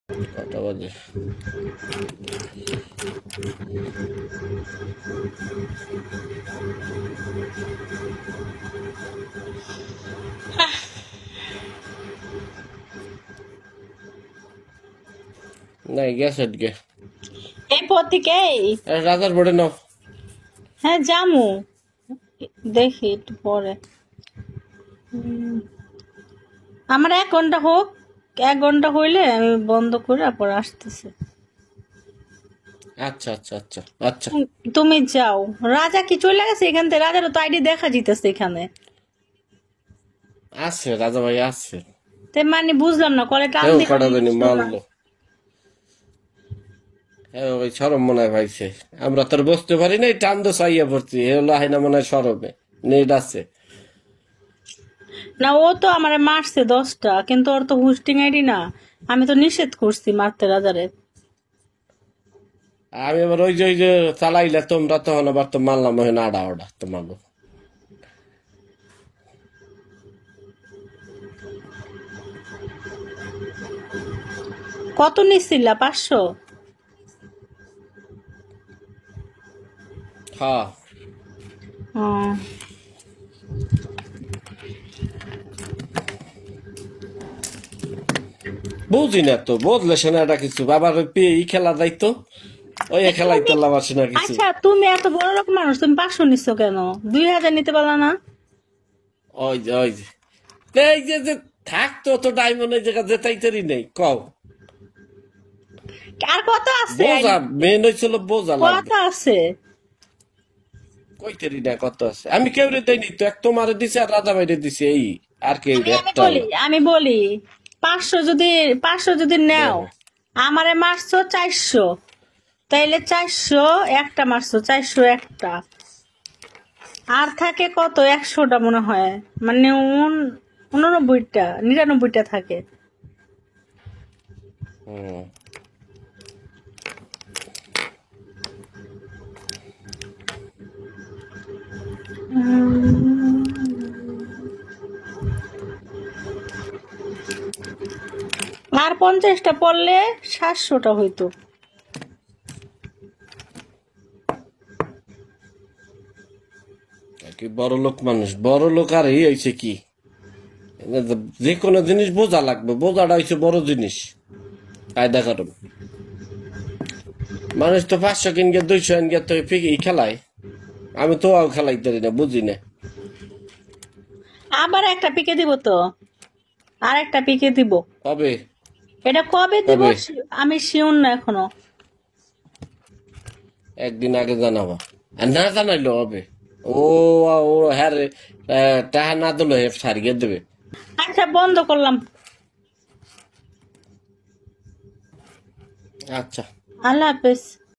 কটা বাজে? নাই গেছে এদিকে। এই পথ থেকে রাজার বোর্ডে নাও। হ্যাঁ জামু, দেখি একটু পরে। আমার 1 ঘন্টা হোক, 1 ঘন্টা হইলে আমি বন্ধ করে তারপর আসতেছি। আচ্ছা আচ্ছা আচ্ছা আচ্ছা। তুমি যাও। রাজা কি চলে গেছে এখান থেকে? রাজারও তো আইডি দেখা যেতেছে এখানে। আছে রাজা ভাই আছে। তে মানে বুঝলাম না, কলে টান হেও দিল কটা জানি মারলো। হ্যাঁ ওই সরম মনে হয় পাইছে। আমরা তোর বসতে পারি নাই, টান দো চাইয়া পড়ছি। এ হলো হাইনা মনে হয় সরমে নেট আছে। না, ও তো আমারে মারছে 10টা, কিন্তু ওর তো হোস্টিং আইডি না। আমি তো নিষেধ করছি মারতে রাজারে। আমি আবার ওই যে চালাইলে তোমরা তখন আবার তো মারলাম ওখানে আডা ওডা তোমাকে। কত নিচ্ছিলা? 500? হ্যাঁ বুঝি না তো, বুঝলে সে না এটা কিছু। আবার ওই খেলা যাইতো, ওই খেলাই তো লাভাসি না কিছু। আচ্ছা, তুমি এত বড় লোক মানুষ, তুমি 500 নিচ্ছ কেন? 2000 নিতে পারলা না? ওই যে এই যে থাকতো তো ডায়মন্ড এই জায়গা যেতাইতেরই নেই কও। আর কত আছে? বোঝা মেন হয়েছিল, বোঝা কত লাগবে। আছে? কইতেরি না কত আছে। আমি কেউ রে দেয়নি তো, এক তোমারে দিছে আর রাজা ভাইরে দিছে, এই আর কেউ একটাও না। আমি বলি 500 যদি নেও, আমারে মারছো 400, তাইলে 400 একটা মারছো, 400 একটা, আর থাকে কত? 100টা মনে হয়, মানে 89টা 99টা থাকে। হুম আর 50টা পড়লে 700টা হইতো। কি বড় লোক মানুষ, বড় লোক আর এই হয়েছে কি, যে কোনো জিনিস বোঝা লাগবে। বোঝাটা হয়েছে বড় জিনিস। কায়দা কারণ মানুষ তো 500 কিনকে 200 এনকে তো খেলায়। আমি তো খেলাইতে না, বুঝি না। আবার একটা পিকে দিব তো, আর একটা পিকে দিব। কবে? এটা কবে দিব কবে? আমি শিওর না এখনো। একদিন আগে জানাবা। আর না জানাইলো হবে। ও ও হ্যাঁ রে, টাকা না দিলে সারিয়ে দেবে। আচ্ছা, বন্ধ করলাম। আচ্ছা। আল্লাহ হাফেজ।